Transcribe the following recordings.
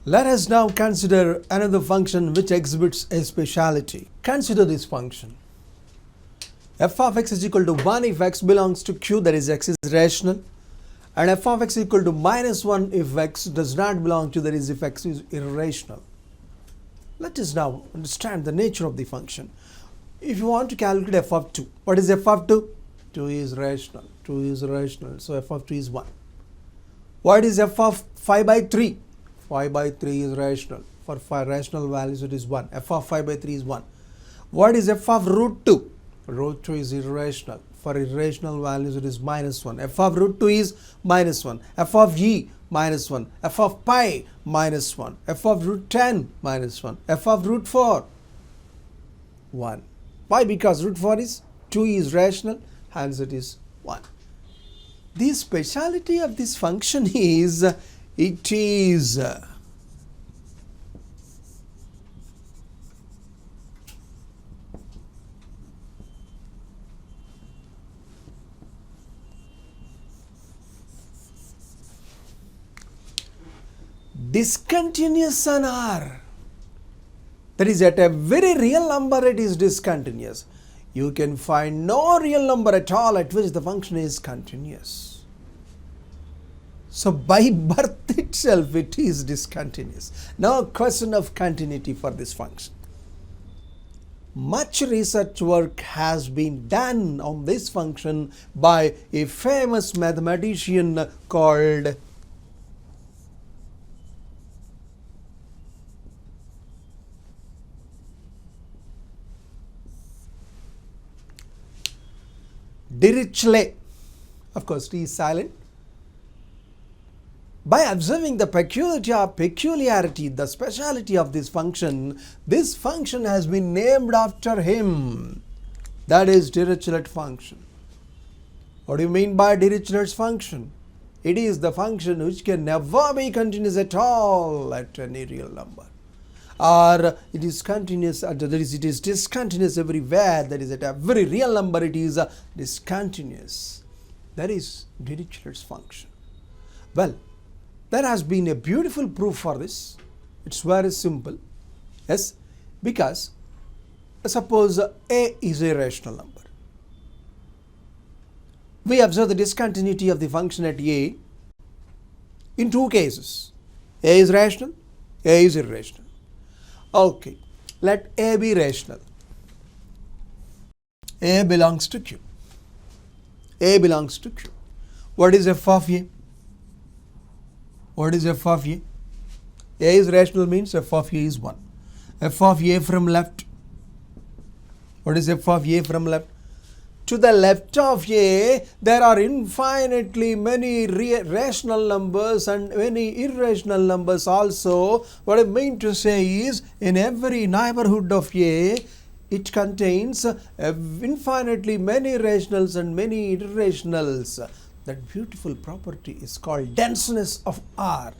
Let us now consider another function which exhibits a speciality. Consider this function. F of x is equal to 1 if x belongs to Q, that is x is rational, and f of x is equal to minus 1 if x does not belong to, that is if x is irrational. Let us now understand the nature of the function. If you want to calculate f of 2, what is f of 2? 2 is rational. 2 is rational, so f of 2 is 1. What is f of 5 by 3? 5 by 3 is rational. For 5 rational values it is 1. F of 5 by 3 is 1. What is f of root 2? Root 2 is irrational. For irrational values it is minus 1. F of root 2 is minus 1. F of e minus 1. F of pi minus 1. F of root 10 minus 1. F of root 4 1. Why? Because root 4 is 2 is rational, hence it is 1. The speciality of this function is it is discontinuous on R. That is, at a very real number it is discontinuous. You can find no real number at all at which the function is continuous. So by birth itself it is discontinuous. No question of continuity for this function. Much research work has been done on this function by a famous mathematician called Dirichlet. Of course, T is silent. By observing the peculiarity, the speciality of this function has been named after him. That is Dirichlet function. What do you mean by Dirichlet's function? It is the function which can never be continuous at all at any real number. Or it is continuous, that is, it is discontinuous everywhere, that is, at a very real number it is discontinuous. That is Dirichlet's function. Well, there has been a beautiful proof for this. It's very simple. Yes, because suppose a is a rational number. We observe the discontinuity of the function at a in two cases. A is rational, a is irrational. Okay, let a be rational. A belongs to Q. A belongs to Q. What is f of a? What is f of a? A is rational means f of a is 1. F of a from left. What is f of a from left? To the left of a, there are infinitely many rational numbers and many irrational numbers also. What I mean to say is, in every neighborhood of a, it contains infinitely many rationals and many irrationals. That beautiful property is called denseness of R.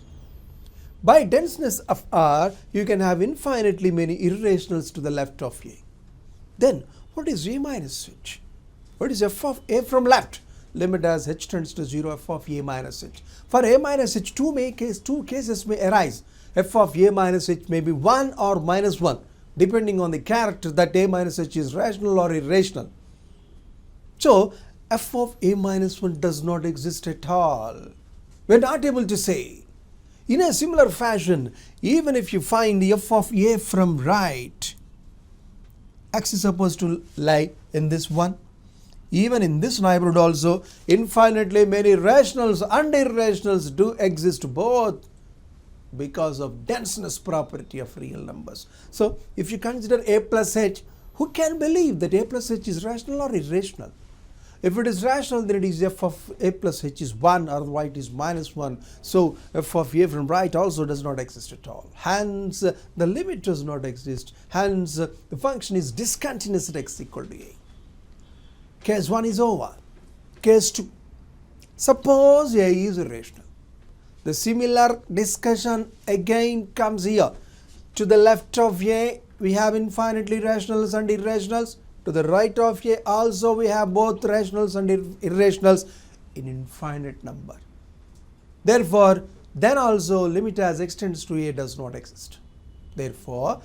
By denseness of R, you can have infinitely many irrationals to the left of a. Then, what is a minus h? What is f of a from left? Limit as h tends to 0, f of a minus h. For a minus h, two cases may arise. F of a minus h may be 1 or minus 1, depending on the character that a minus h is rational or irrational. So, f of a minus 1 does not exist at all. We are not able to say. In a similar fashion, even if you find the f of a from right, x is supposed to lie in this one. Even in this neighborhood also, infinitely many rationals and irrationals do exist, both because of denseness property of real numbers. So, if you consider a plus h, who can believe that a plus h is rational or irrational? If it is rational, then it is f of a plus h is 1, otherwise it is minus 1. So, f of a from right also does not exist at all. Hence, the limit does not exist. Hence, the function is discontinuous at x equal to a. Case 1 is over. Case 2. Suppose a is irrational. The similar discussion again comes here. To the left of a, we have infinitely rationals and irrationals. To the right of a also we have both rationals and irrationals in infinite number. Therefore, then also limit as x tends to a does not exist. Therefore,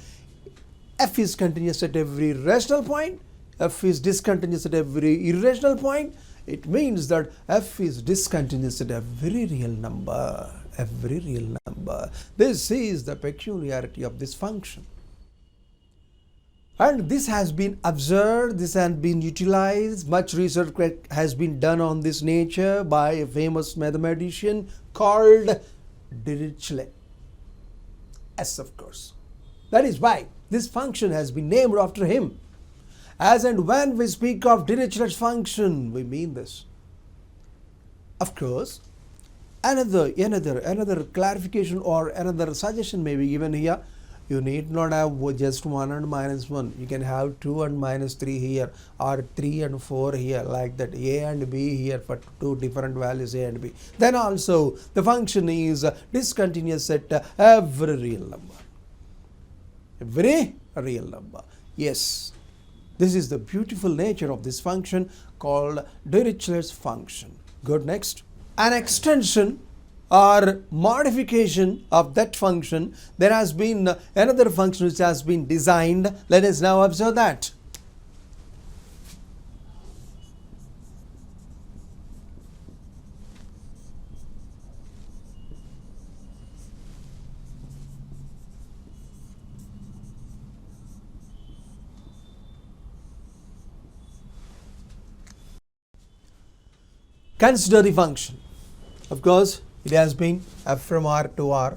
f is continuous at every rational point, f is discontinuous at every irrational point. It means that f is discontinuous at every real number. Every real number. This is the peculiarity of this function. And this has been observed, this has been utilized, much research has been done on this nature by a famous mathematician called Dirichlet. Yes, of course. That is why this function has been named after him. As and when we speak of Dirichlet's function, we mean this. Of course, another clarification or another suggestion may be given here. You need not have just 1 and minus 1. You can have 2 and minus 3 here, or 3 and 4 here, like that. A and B here for two different values, A and B. Then also the function is discontinuous at every real number. Every real number. Yes. This is the beautiful nature of this function called Dirichlet's function. Good, next. An extension or modification of that function, there has been another function which has been designed. Let us now observe that. Consider the function. Of course, it has been f from R to R.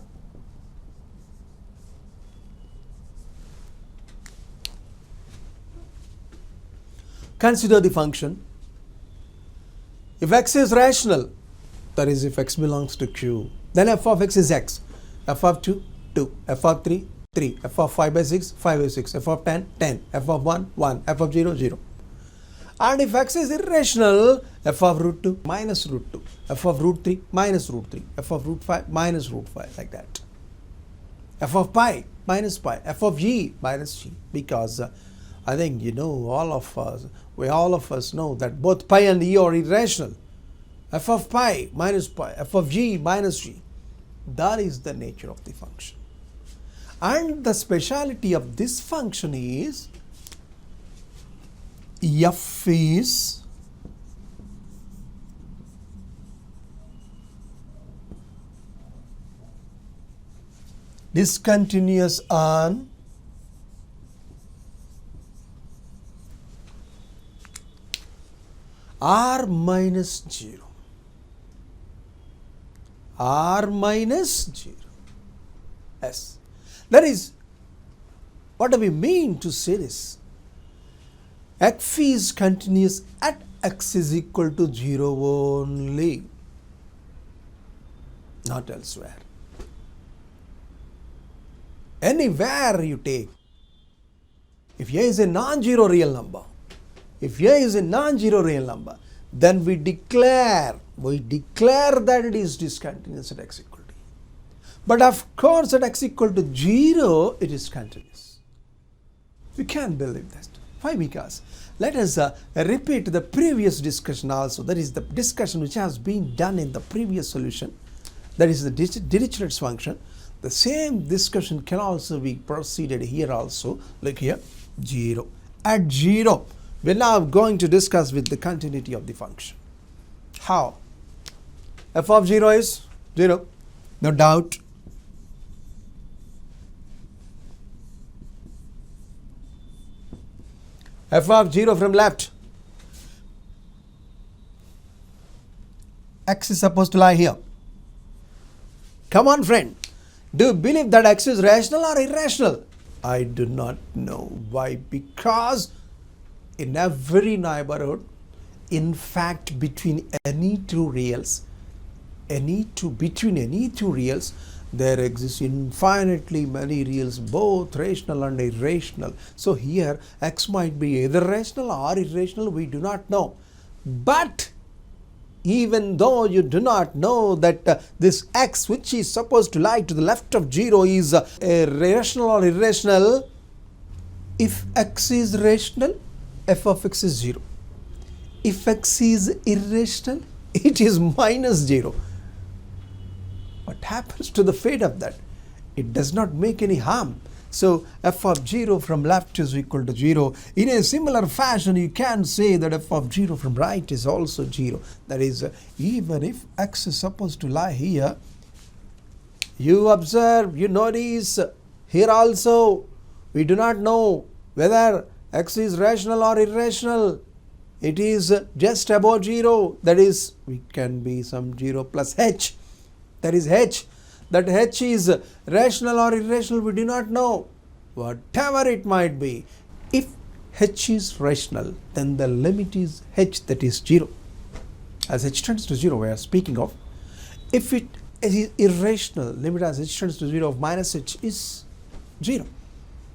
Consider the function. If x is rational, that is if x belongs to Q, then f of x is x. F of 2, 2. F of 3, 3. F of 5 by 6, 5 by 6. F of 10, 10. F of 1, 1. F of 0, 0. And if x is irrational, f of root 2 minus root 2, f of root 3 minus root 3, f of root 5 minus root 5, like that. F of pi minus pi, f of g minus g, because I think you know all of us know that both pi and e are irrational. F of pi minus pi, f of g minus g. That is the nature of the function. And the speciality of this function is f is discontinuous on r minus 0. R minus 0. Yes. That is, what do we mean to say this? F is continuous at x is equal to 0 only, not elsewhere. Anywhere you take, if A is a non-zero real number, then we declare that it is discontinuous at x equal to. But of course at x equal to 0, it is continuous. We can't believe that. Why? Because let us repeat the previous discussion also. That is the discussion which has been done in the previous solution. That is the Dirichlet's function. The same discussion can also be proceeded here also. Look here, 0. At 0, we are now going to discuss with the continuity of the function. How? F of 0 is 0, no doubt. F of 0 from left. X is supposed to lie here. Come on, friend. Do you believe that x is rational or irrational? I do not know. Why? Because in every neighborhood, in fact, between any two reals, there exists infinitely many reals, both rational and irrational. So here x might be either rational or irrational, we do not know. But even though you do not know that this x which is supposed to lie to the left of 0 is rational or irrational, if x is rational, f of x is 0. If x is irrational, it is minus 0. What happens to the fate of that? It does not make any harm. So f of 0 from left is equal to 0. In a similar fashion, you can say that f of 0 from right is also 0. That is, even if x is supposed to lie here, you observe, you notice, here also we do not know whether x is rational or irrational. It is just above 0. That is, we can be some 0 plus h. That is h. That h is rational or irrational, we do not know. Whatever it might be, if h is rational, then the limit is h, that is 0. As h tends to 0, we are speaking of. If it is irrational, limit as h tends to 0 of minus h is 0.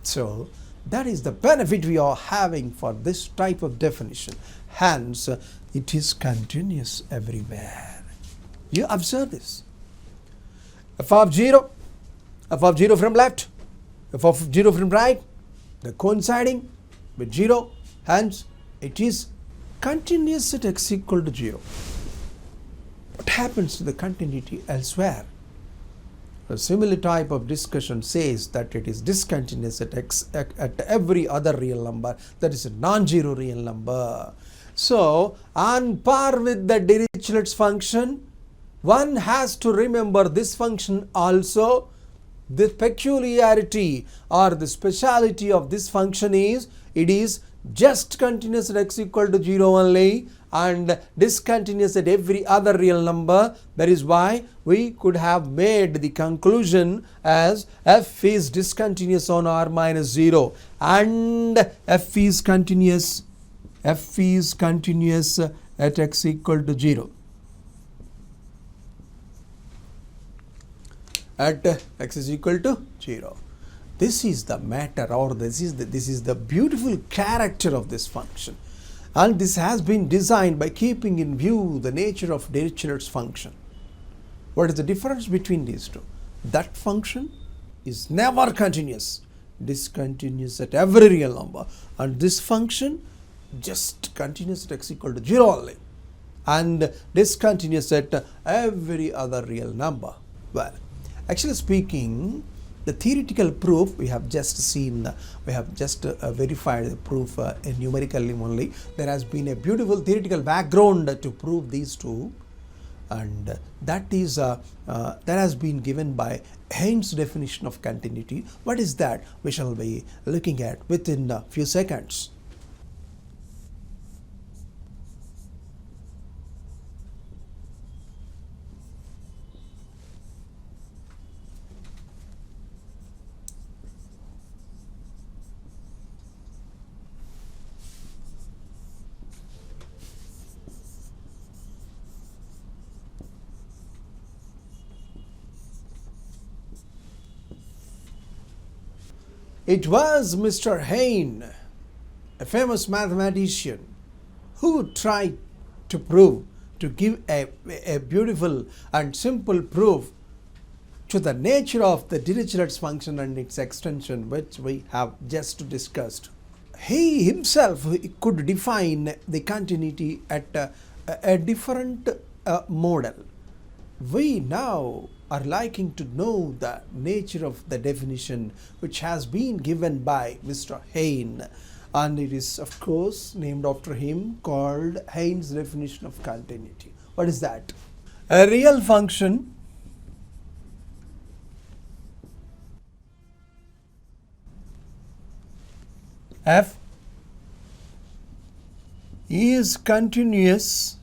So that is the benefit we are having for this type of definition. Hence, it is continuous everywhere. You observe this. F of 0 from left, f of 0 from right, the coinciding with 0, hence it is continuous at x equal to 0. What happens to the continuity elsewhere? A similar type of discussion says that it is discontinuous at x at every other real number, that is a non-zero real number. So, on par with the Dirichlet's function, one has to remember this function also. The peculiarity or the speciality of this function is it is just continuous at x equal to 0 only and discontinuous at every other real number. That is why we could have made the conclusion as f is discontinuous on r minus 0 and f is continuous at x equal to 0. At x is equal to 0. This is the matter, or this is the beautiful character of this function, and this has been designed by keeping in view the nature of Dirichlet's function. What is the difference between these two? That function is never continuous, discontinuous at every real number, and this function just continuous at x equal to 0 only and discontinuous at every other real number. Well, actually speaking, the theoretical proof we have just seen, we have just verified the proof numerically only. There has been a beautiful theoretical background to prove these two, and that has been given by Haynes' definition of continuity. What is that? We shall be looking at within a few seconds. It was Mr. Haynes, a famous mathematician, who tried to give a beautiful and simple proof to the nature of the Dirichlet's function and its extension, which we have just discussed. He himself could define the continuity at a different model. We now are liking to know the nature of the definition which has been given by Mr. Haynes, and it is of course named after him, called Haynes' definition of continuity. What is that? A real function f is continuous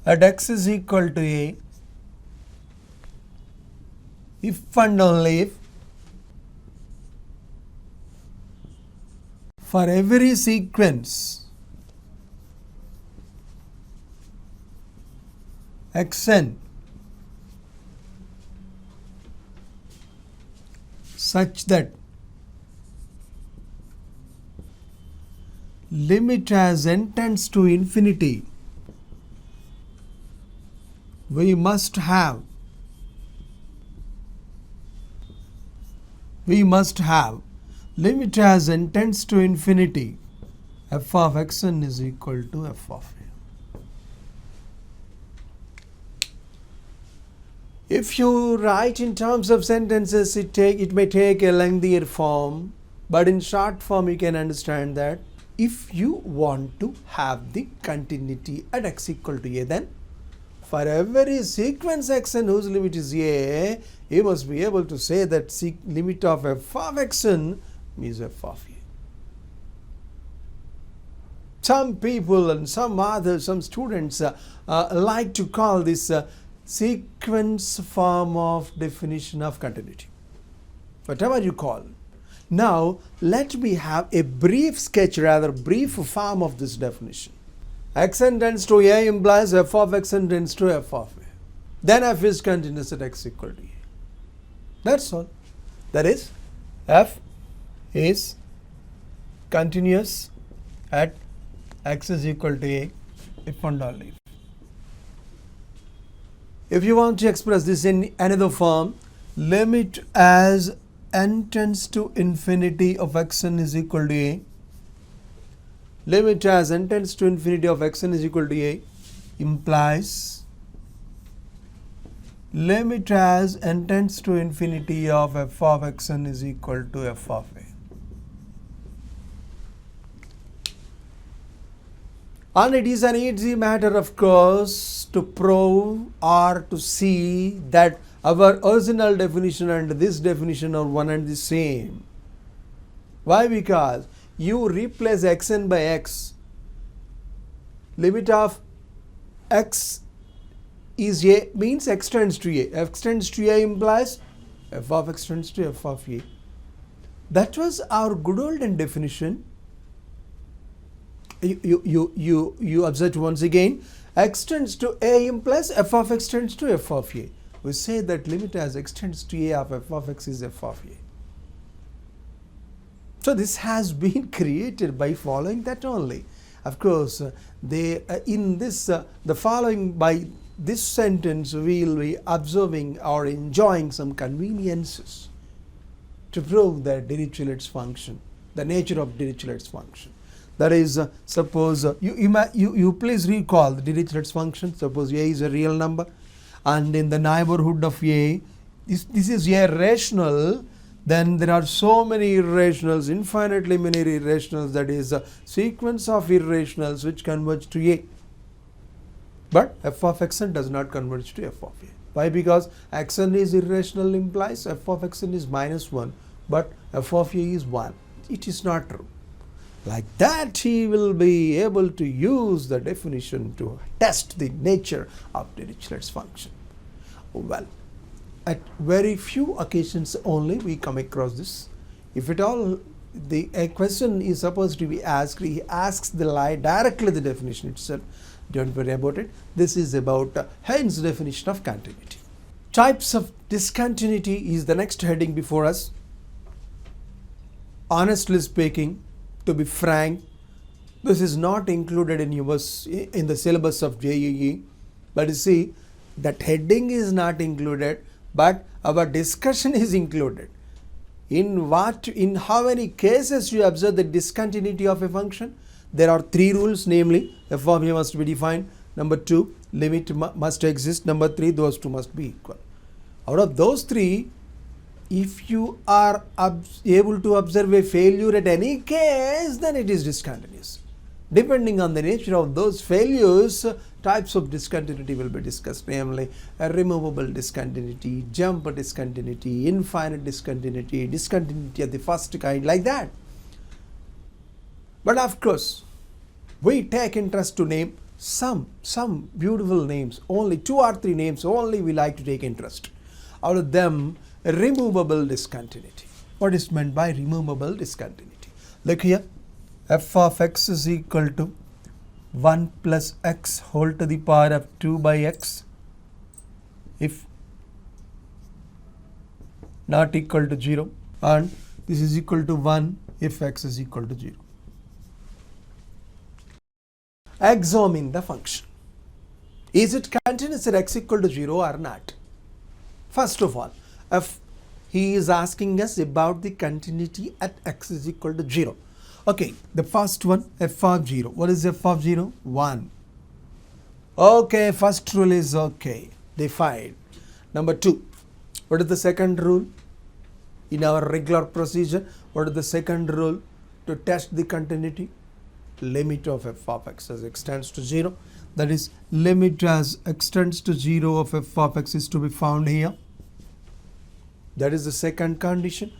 at x is equal to a if and only if for every sequence xn such that limit as n tends to infinity, we must have limit as n tends to infinity f of xn is equal to f of a. If you write in terms of sentences, it may take a lengthier form, but in short form you can understand that if you want to have the continuity at x equal to a, then for every sequence xn whose limit is a, you must be able to say that limit of f of xn is f of a. Some people and some others, some students like to call this sequence form of definition of continuity. Whatever you call. Now, let me have a brief sketch, rather brief form of this definition. Xn tends to a implies f of xn tends to f of a. Then f is continuous at x equal to a. That's all. That is, f is continuous at x is equal to a if and only. If you want to express this in another form, limit as n tends to infinity of xn is equal to a. Limit as n tends to infinity of xn is equal to a implies limit as n tends to infinity of f of xn is equal to f of a. And it is an easy matter, of course, to prove or to see that our original definition and this definition are one and the same. Why? Because you replace xn by x. Limit of x is a means x tends to a. X tends to a implies f of x tends to f of a. That was our good olden definition. You observe once again, x tends to a implies f of x tends to f of a. We say that limit as x tends to a of f of x is f of a. So this has been created by following that only. Of course, the following by this sentence we will be observing or enjoying some conveniences to prove that Dirichlet's function, the nature of Dirichlet's function. That is, suppose you please recall the Dirichlet's function. Suppose a is a real number, and in the neighborhood of a, this is a rational. Then there are so many irrationals, infinitely many irrationals. That is a sequence of irrationals which converge to a. But f of xn does not converge to f of a. Why? Because xn is irrational implies f of xn is -1, but f of a is 1. It is not true. Like that, he will be able to use the definition to test the nature of Dirichlet's function. Well, at very few occasions only we come across this. If at all a question is supposed to be asked, he asks directly the definition itself. Don't worry about it. This is about Heinz's definition of continuity. Types of discontinuity is the next heading before us. Honestly speaking, to be frank, this is not included in the syllabus of JEE. But you see, that heading is not included, but our discussion is included. In how many cases you observe the discontinuity of a function? There are 3 rules, namely f of a must be defined. Number 2, limit must exist. Number 3, those two must be equal. Out of those 3, if you are able to observe a failure at any case, then it is discontinuous. Depending on the nature of those failures, types of discontinuity will be discussed, namely a removable discontinuity, jump discontinuity, infinite discontinuity, discontinuity of the first kind, like that. But of course, we take interest to name some beautiful names, only 2 or 3 names only we like to take interest. Out of them, removable discontinuity. What is meant by removable discontinuity? Look here, f of x is equal to 1 plus x whole to the power of 2 by x if not equal to 0, and this is equal to 1 if x is equal to 0. Examine the function. Is it continuous at x equal to 0 or not? First of all, if he is asking us about the continuity at x is equal to 0. Okay, the first one, f of 0. What is f of 0? 1. Okay, first rule is okay, defined. Number 2, what is the second rule in our regular procedure? What is the second rule to test the continuity? Limit of f of x as extends to 0. That is, limit as extends to 0 of f of x is to be found here. That is the second condition.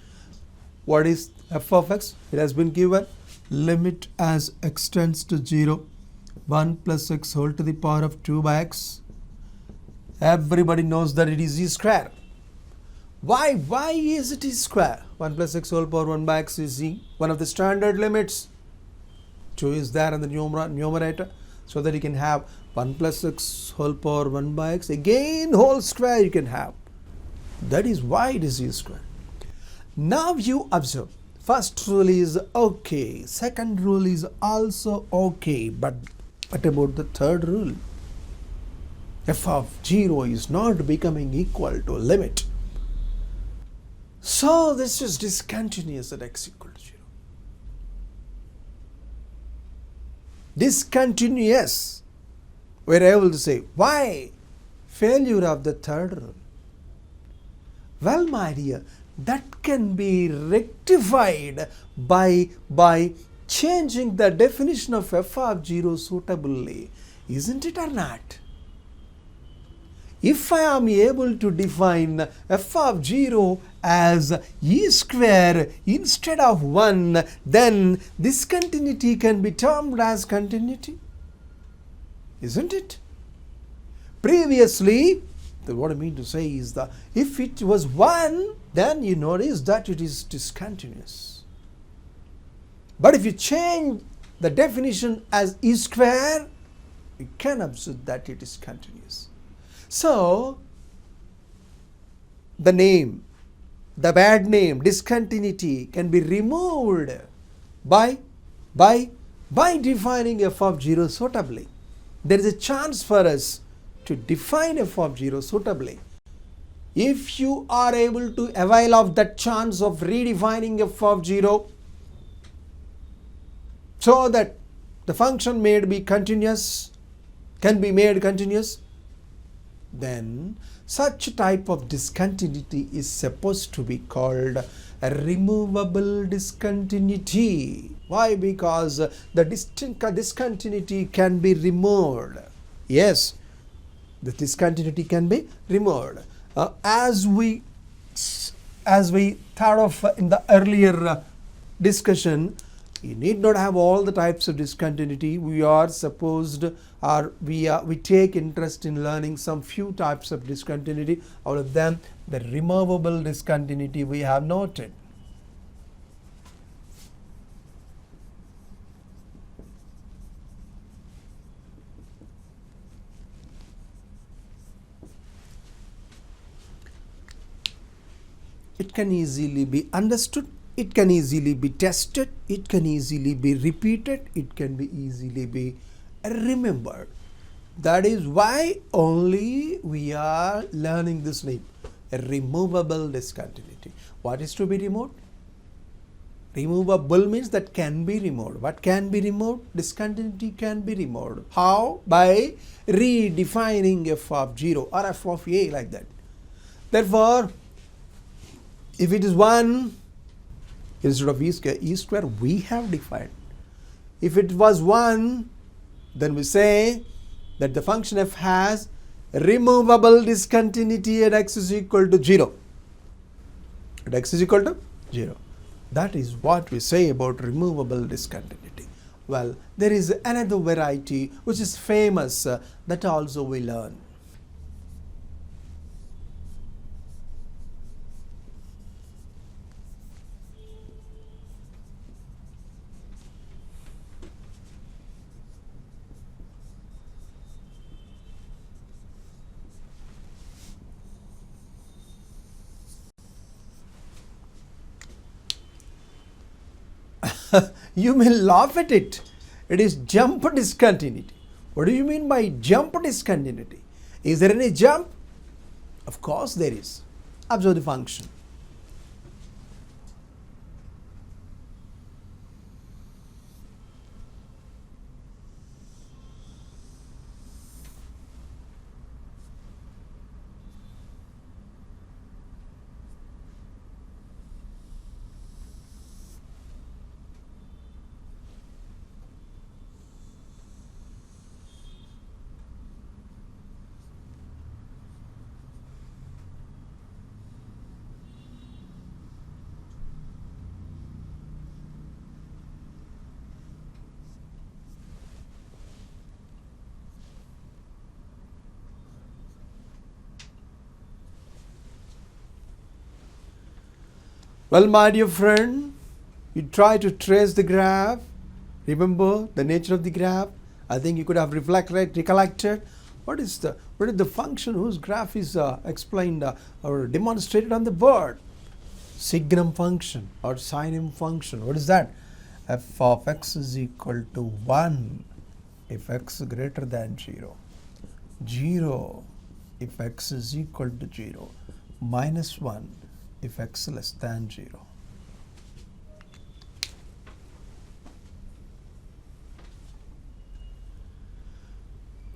What is f of x? It has been given limit as extends to 0, 1 plus x whole to the power of 2 by x. Everybody knows that it is e square. Why is it e square? 1 plus x whole power 1 by x is e, one of the standard limits. 2 is there in the numerator, so that you can have 1 plus x whole power 1 by x, again whole square you can have. That is why it is e square. Now you observe, first rule is okay, second rule is also okay, but what about the third rule? F of 0 is not becoming equal to a limit. So this is discontinuous at x equal to 0. Discontinuous. We are able to say, why? Failure of the third rule. Well, my dear, that can be rectified by changing the definition of f of 0 suitably. Isn't it or not? If I am able to define f of 0 as e square instead of 1, then this continuity can be termed as continuity. Isn't it? Previously, what I mean to say is that if it was 1, then you notice that it is discontinuous. But if you change the definition as e square, you can observe that it is continuous. So, the name, the bad name, discontinuity can be removed by defining f of 0 suitably. There is a chance for us to define f of 0 suitably. If you are able to avail of that chance of redefining f of 0 so that the function may be continuous, can be made continuous, then such type of discontinuity is supposed to be called a removable discontinuity. Why? Because the discontinuity can be removed. Yes, the discontinuity can be removed. As we thought of in the earlier discussion, you need not have all the types of discontinuity. We are supposed, or we take interest in learning some few types of discontinuity. Out of them, the removable discontinuity we have noted. It can easily be understood. It can easily be tested, it can easily be repeated, it can be easily be remembered. That is why only we are learning this name, a removable discontinuity. What is to be removed? Removable means that can be removed. What can be removed? Discontinuity can be removed. How? By redefining f of 0 or f of a, like that. Therefore, if it is 1, instead of e square, we have defined. If it was 1, then we say that the function f has removable discontinuity at x is equal to 0. At x is equal to 0. That is what we say about removable discontinuity. Well, there is another variety which is famous that also we learn. You may laugh at it. It is jump discontinuity. What do you mean by jump discontinuity? Is there any jump? Of course there is. Observe the function. Well, my dear friend, you try to trace the graph. Remember the nature of the graph. I think you could have recollected what is the function whose graph is explained or demonstrated on the board. Signum function or sinem function. What is that? F of x is equal to 1 if x is greater than 0. 0 if x is equal to 0. Minus 1 if x less than 0.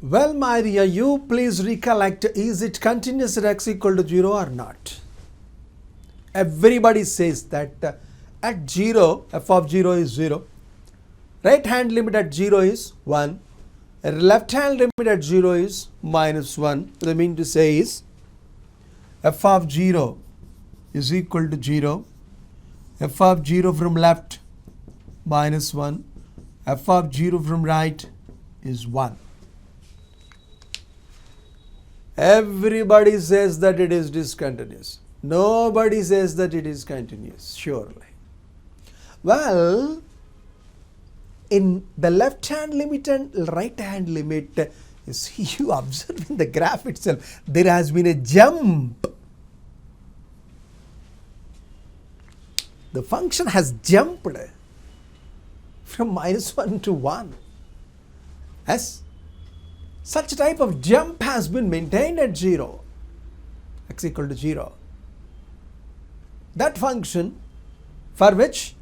Well, my dear, you please recollect, is it continuous at x equal to 0 or not? Everybody says that at 0, f of 0 is 0. Right hand limit at 0 is 1. Left hand limit at 0 is minus 1. What I mean to say is f of 0 is equal to 0. F of 0 from left minus 1. F of 0 from right is 1. Everybody says that it is discontinuous. Nobody says that it is continuous, surely. Well, in the left hand limit and right hand limit, you observe in the graph itself, there has been a jump. The function has jumped from minus 1 to 1. As such type of jump has been maintained at 0, x equal to 0. That function for which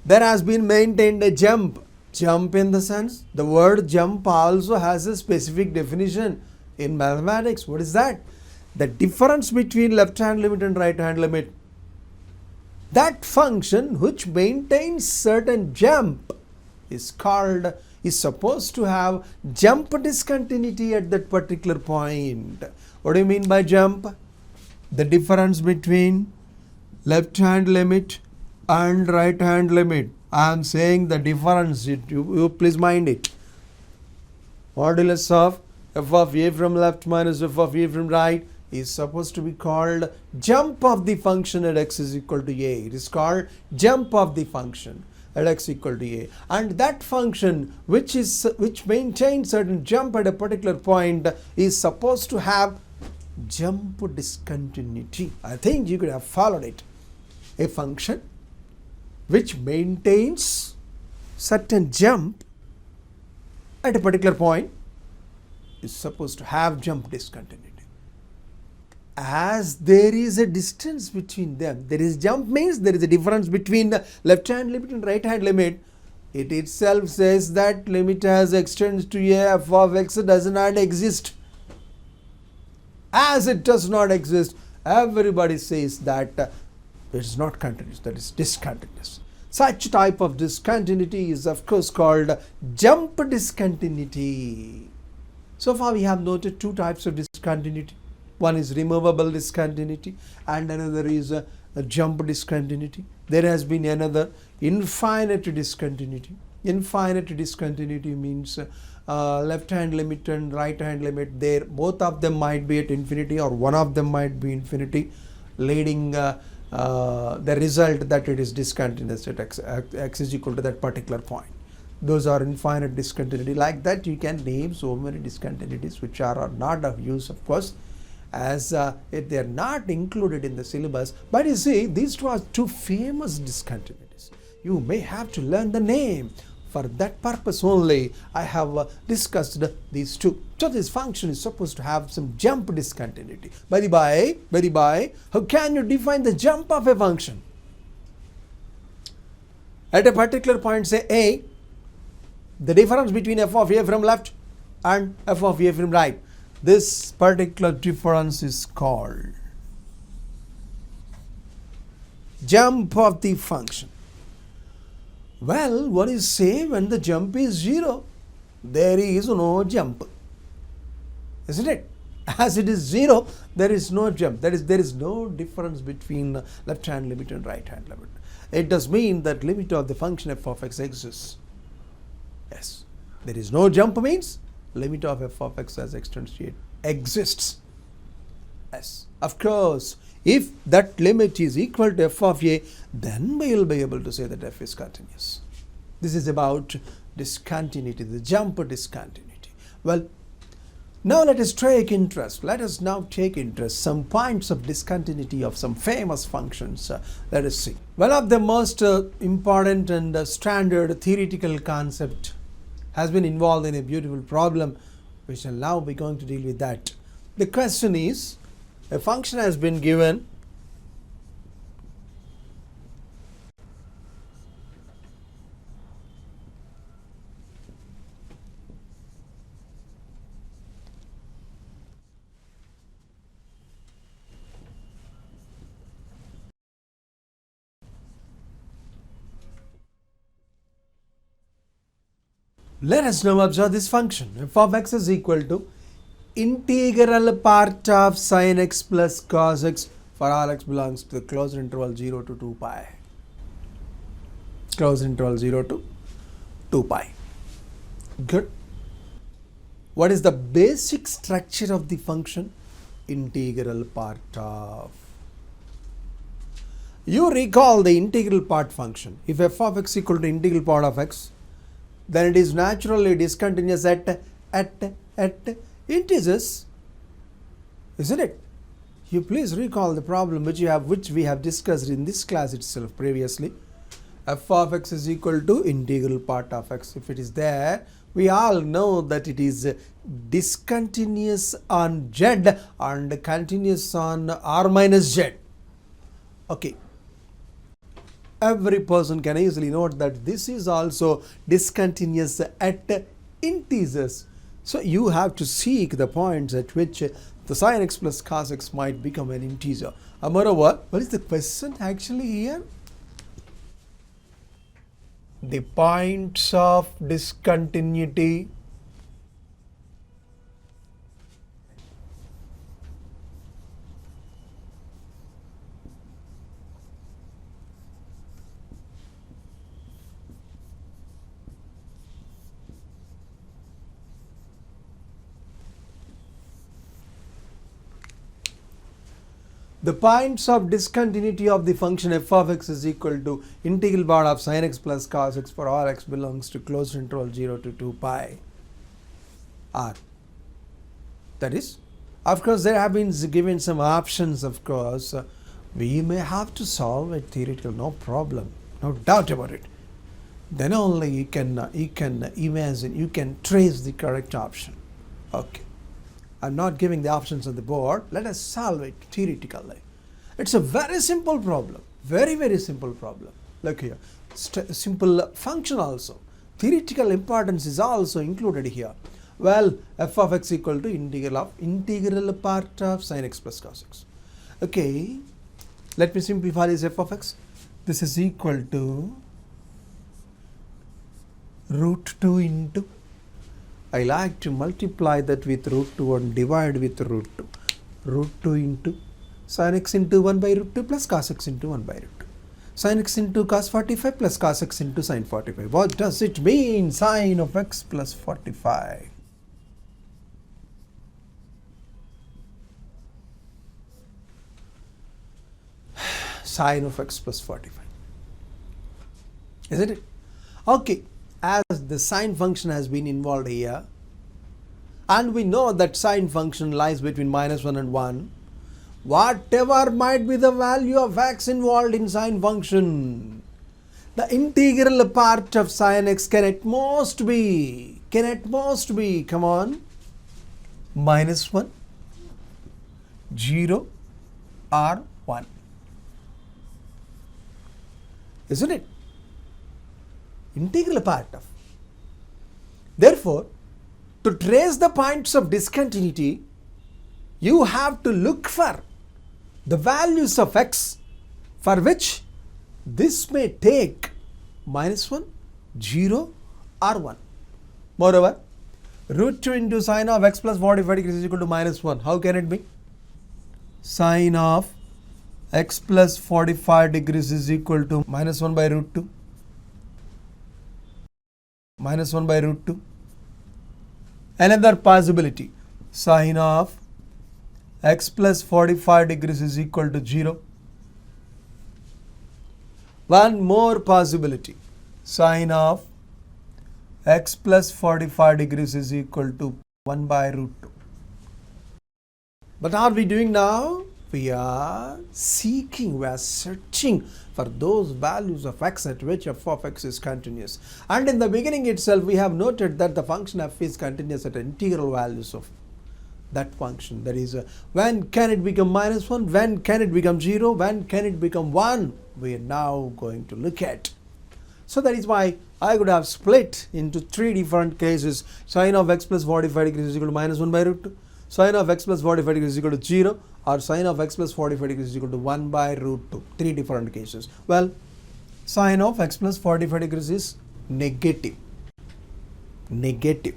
there has been maintained a jump. Jump in the sense, the word jump also has a specific definition in mathematics. What is that? The difference between left hand limit and right hand limit. That function which maintains certain jump is supposed to have jump discontinuity at that particular point. What do you mean by jump? The difference between left hand limit and right hand limit. I am saying the difference, you please mind it. Modulus of f of a from left minus f of a from right is supposed to be called jump of the function at x is equal to a. It is called jump of the function at x equal to a. And that function which maintains certain jump at a particular point is supposed to have jump discontinuity. I think you could have followed it. A function which maintains certain jump at a particular point is supposed to have jump discontinuity. As there is a distance between them, there is jump means there is a difference between the left hand limit and right hand limit. It itself says that limit as extends to a, f of x does not exist. As it does not exist, everybody says that it is not continuous, that is discontinuous. Such type of discontinuity is of course called jump discontinuity. So far we have noted two types of discontinuity. One is removable discontinuity and another is a jump discontinuity. There has been another infinite discontinuity. Infinite discontinuity means left hand limit and right hand limit, there both of them might be at infinity or one of them might be infinity, leading the result that it is discontinuous at x is equal to that particular point. Those are infinite discontinuity. Like that you can name so many discontinuities which are not of use, of course, as they are not included in the syllabus. But you see, these two famous discontinuities. You may have to learn the name. For that purpose only, I have discussed these two. So this function is supposed to have some jump discontinuity. By the by, how can you define the jump of a function? At a particular point, say A, the difference between f of a from left and f of a from right. This particular difference is called jump of the function. Well, what is say when the jump is 0? There is no jump, isn't it? As it is 0, there is no jump. That is, there is no difference between left hand limit and right hand limit. It does mean that limit of the function f of x exists. Yes, there is no jump means limit of f of x as extends to it exists. Yes. Of course, if that limit is equal to f of a, then we will be able to say that f is continuous. This is about discontinuity, the jump discontinuity. Well, now let us take interest. Let us now take interest some points of discontinuity of some famous functions. Let us see. One of the most important and standard theoretical concept has been involved in a beautiful problem. We shall now be going to deal with that. The question is, a function has been given Let us now observe this function. F of x is equal to integral part of sin x plus cos x for all x belongs to the closed interval 0 to 2 pi. Closed interval 0 to 2 pi. Good. What is the basic structure of the function? Integral part of. You recall the integral part function. If f of x equal to integral part of x, then it is naturally discontinuous at integers, isn't it? You please recall the problem which we have discussed in this class itself previously. F of x is equal to integral part of x. If it is there, we all know that it is discontinuous on z and continuous on r minus z. Okay. Every person can easily note that this is also discontinuous at integers. So you have to seek the points at which the sin x plus cos x might become an integer. Moreover, what is the question actually here? The points of discontinuity. The points of discontinuity of the function f of x is equal to integral part of sin x plus cos x for all x belongs to closed interval 0 to 2 pi r. That is, of course, there have been given some options, of course. We may have to solve it theoretical, no problem, no doubt about it. Then only you can imagine, you can trace the correct option. Okay. I'm not giving the options on the board. Let us solve it theoretically. It's a very simple problem. Very, very simple problem. Look here. Simple function also. Theoretical importance is also included here. Well, f of x equal to integral part of sin x plus cos x. Okay. Let me simplify this f of x. This is equal to root 2 into, I like to multiply that with root 2 and divide with root 2. Root 2 into sin x into 1 by root 2 plus cos x into 1 by root 2. Sin x into cos 45 plus cos x into sin 45. What does it mean? Sin of x plus 45. Sin of x plus 45. Isn't it? Okay. As the sine function has been involved here, and we know that sine function lies between minus 1 and 1, whatever might be the value of x involved in sine function, the integral part of sine x can at most be, come on, minus 1, 0 or 1. Isn't it? Integral part of. Therefore, to trace the points of discontinuity, you have to look for the values of x for which this may take minus 1, 0 or 1. Moreover, root 2 into sine of x plus 45 degrees is equal to minus 1. How can it be? Sine of x plus 45 degrees is equal to minus 1 by root 2. Minus 1 by root 2. Another possibility, sine of x plus 45 degrees is equal to 0. One more possibility, sine of x plus 45 degrees is equal to 1 by root 2. But are we doing now? We are seeking, we are searching for those values of x at which f of x is continuous. And in the beginning itself, we have noted that the function f is continuous at integral values of that function. That is, when can it become minus 1? When can it become 0? When can it become 1? We are now going to look at. So that is why I could have split into 3 different cases. Sine of x plus 45 degrees is equal to minus 1 by root 2. Sine of x plus 45 degrees is equal to 0, or sine of x plus 45 degrees is equal to 1 by root 2. 3 different cases. Well, sine of x plus 45 degrees is negative. Negative.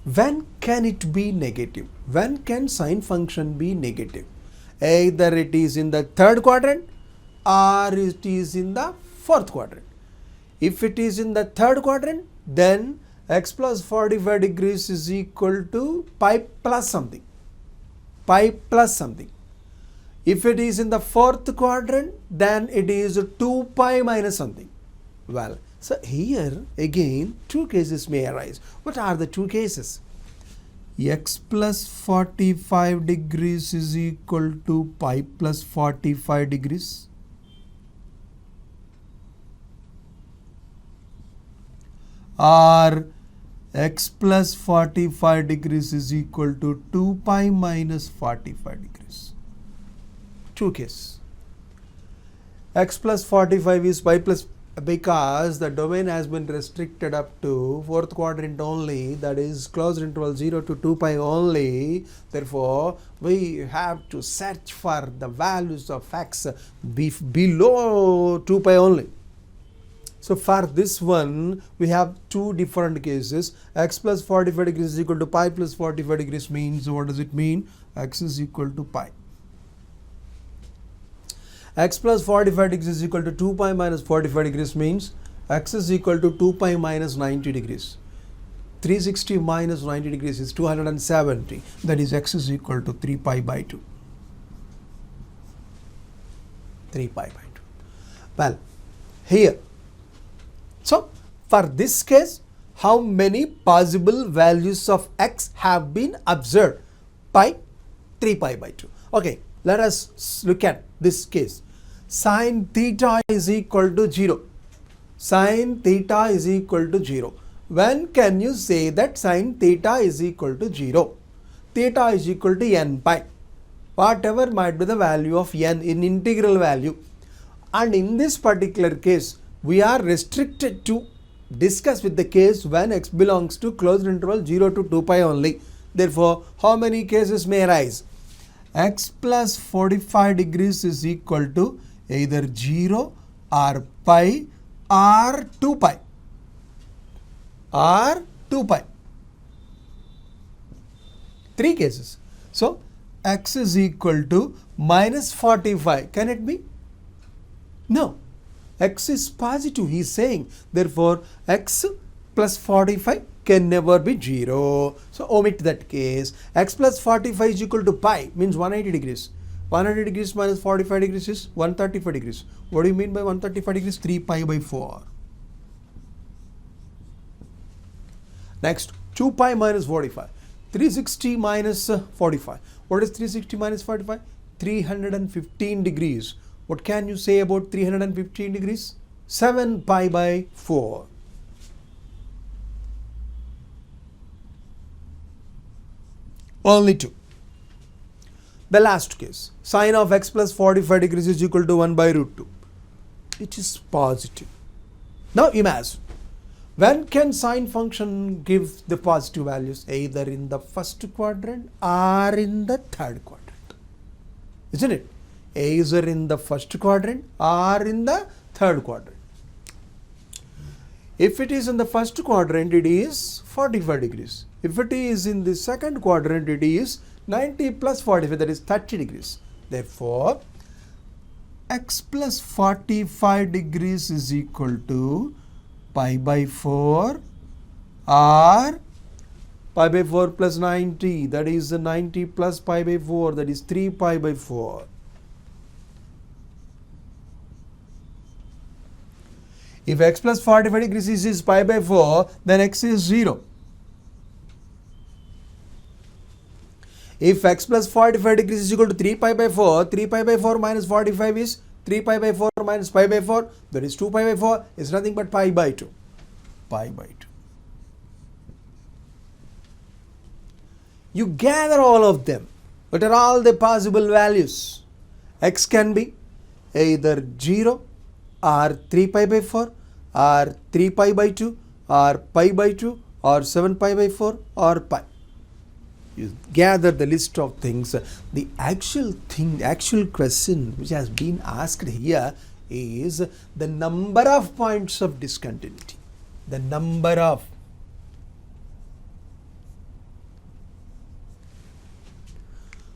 When can it be negative? When can sine function be negative? Either it is in the third quadrant or it is in the fourth quadrant. If it is in the third quadrant, then x plus 45 degrees is equal to pi plus something. Pi plus something. If it is in the fourth quadrant, then it is 2 pi minus something. Well, so here again 2 cases may arise. What are the 2 cases? X plus 45 degrees is equal to pi plus 45 degrees. Or x plus 45 degrees is equal to 2 pi minus 45 degrees. 2 cases. X plus 45 is pi plus, because the domain has been restricted up to fourth quadrant only, that is closed interval 0 to 2 pi only. Therefore, we have to search for the values of x below 2 pi only. So for this one, we have 2 different cases. X plus 45 degrees is equal to pi plus 45 degrees means, what does it mean? X is equal to pi. X plus 45 degrees is equal to 2 pi minus 45 degrees means x is equal to 2 pi minus 90 degrees. 360 minus 90 degrees is 270. That is, x is equal to 3 pi by 2. 3 pi by 2. Well, here. So, for this case, how many possible values of x have been observed? Pi, 3 pi by 2. Okay, let us look at this case. Sin theta is equal to 0. Sin theta is equal to 0. When can you say that sin theta is equal to 0? Theta is equal to n pi. Whatever might be the value of n in integral value. And in this particular case, we are restricted to discuss with the case when x belongs to closed interval 0 to 2 pi only. Therefore, how many cases may arise? X plus 45 degrees is equal to either 0 or pi or 2 pi. Or 2 pi. 3 cases. So, x is equal to minus 45. Can it be? No. X is positive, he is saying. Therefore, x plus 45 can never be 0. So, omit that case. X plus 45 is equal to pi, means 180 degrees. 180 degrees minus 45 degrees is 135 degrees. What do you mean by 135 degrees? 3 pi by 4. Next, 2 pi minus 45. 360 minus 45. What is 360 minus 45? 315 degrees. What can you say about 315 degrees? 7 pi by 4. Only 2. The last case. Sine of x plus 45 degrees is equal to 1 by root 2. It is positive. Now imagine. When can sine function give the positive values? Either in the first quadrant or in the third quadrant. Isn't it? Either in the first quadrant or in the third quadrant. If it is in the first quadrant, it is 45 degrees. If it is in the second quadrant, it is 90 plus 45, that is 30 degrees. Therefore, x plus 45 degrees is equal to pi by 4 or pi by 4 plus 90, that is 90 plus pi by 4, that is 3 pi by 4. If x plus 45 degrees is pi by 4, then x is 0. If x plus 45 degrees is equal to 3 pi by 4, 3 pi by 4 minus 45 is 3 pi by 4 minus pi by 4, that is 2 pi by 4 is nothing but pi by 2. Pi by 2. You gather all of them. What are all the possible values? X can be either 0 or 3 pi by 4 or 3 pi by 2 or pi by 2 or 7 pi by 4 or pi. You gather the list of things. The actual question which has been asked here is the number of points of discontinuity. The number of.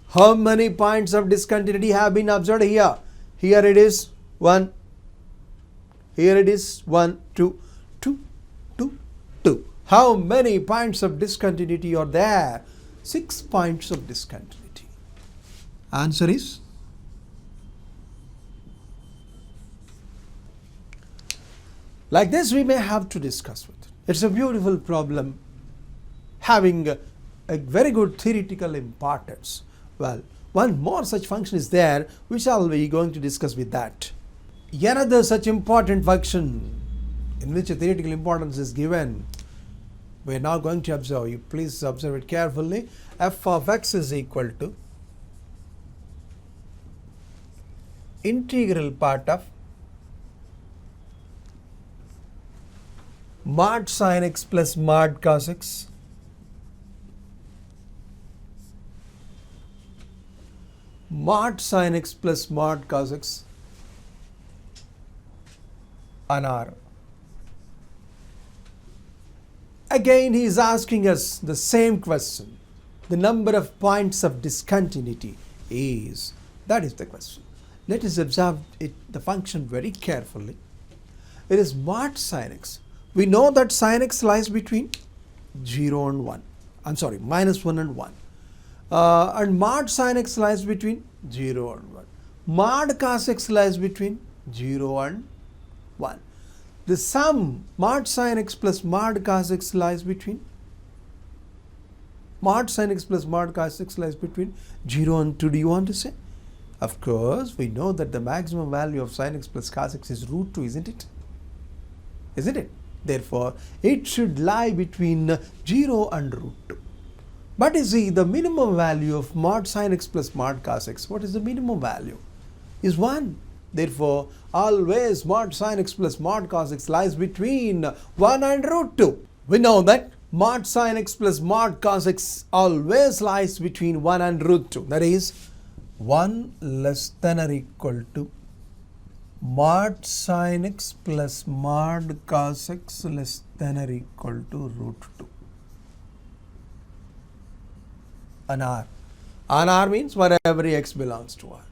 How many points of discontinuity have been observed here? Here it is 1. Here it is 1, 2, 2, 2, 2. How many points of discontinuity are there? 6 points of discontinuity. Answer is like this. We may have to discuss with it. It's a beautiful problem having a very good theoretical importance. Well, one more such function is there which I'll be going to discuss with that. Another such important function in which a theoretical importance is given, we are now going to observe. You please observe it carefully. F of x is equal to integral part of mod sin x plus mod cos x mod sin x plus mod cos x on R. Again, he is asking us the same question. The number of points of discontinuity is. That is the question. Let us observe the function very carefully. It is mod sin x. We know that sin x lies between 0 and 1. I'm sorry, minus 1 and 1. And mod sin x lies between 0 and 1. Mod cos x lies between 0 and 1. The sum mod sin x plus mod cos x lies between mod sin x plus mod cos x lies between 0 and 2. Do you want to say? Of course, we know that the maximum value of sin x plus cos x is root 2, isn't it? Isn't it? Therefore, it should lie between 0 and root 2. But you see, the minimum value of mod sin x plus mod cos x, what is the minimum value? Is 1. Therefore, always mod sin x plus mod cos x lies between 1 and root 2. We know that mod sin x plus mod cos x always lies between 1 and root 2. That is 1 less than or equal to mod sin x plus mod cos x less than or equal to root 2. On R. On R means wherever x belongs to R.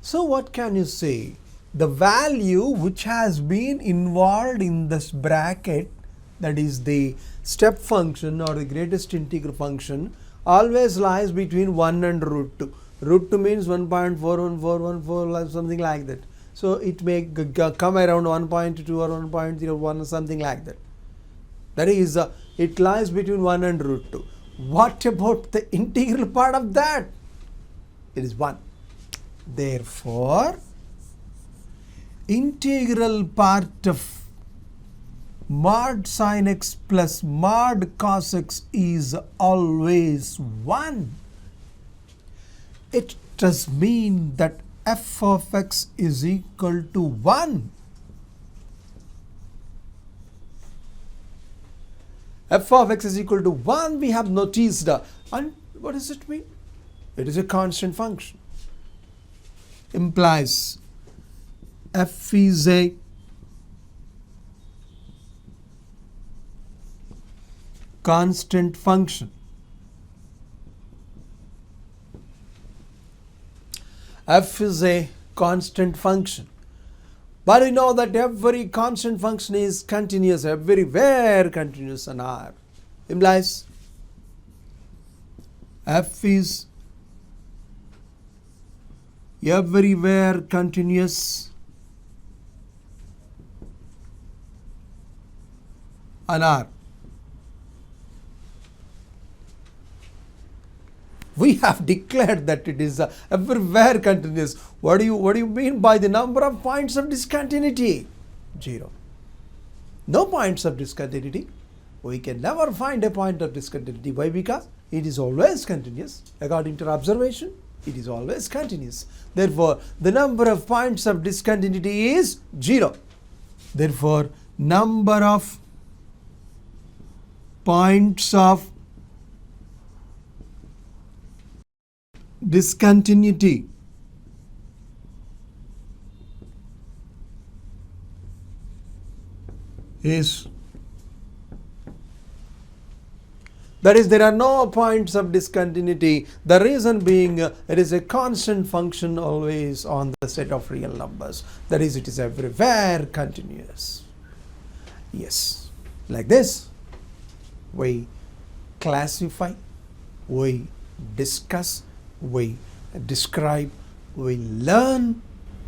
So what can you say? The value which has been involved in this bracket, that is the step function or the greatest integral function, always lies between 1 and root 2. Root 2 means 1.41414, something like that. So it may come around 1.2 or 1.01 or something like that. That is, it lies between 1 and root 2. What about the integral part of that? It is 1. Therefore, integral part of mod sin x plus mod cos x is always 1. It does mean that f of x is equal to 1. F of x is equal to 1, we have noticed. And what does it mean? It is a constant function. Implies f is a constant function. F is a constant function. But we know that every constant function is continuous, everywhere continuous on R. Implies F is everywhere continuous, and R. We have declared that it is everywhere continuous. What do you mean by the number of points of discontinuity? 0. No points of discontinuity. We can never find a point of discontinuity. Why? Because it is always continuous. According to our observation, it is always continuous. Therefore, the number of points of discontinuity is 0. Therefore, number of points of discontinuity is, that is, there are no points of discontinuity. The reason being it is a constant function always on the set of real numbers. That is, it is everywhere continuous. Yes, like this we classify, we discuss, we describe, we learn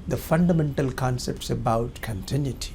the fundamental concepts about continuity.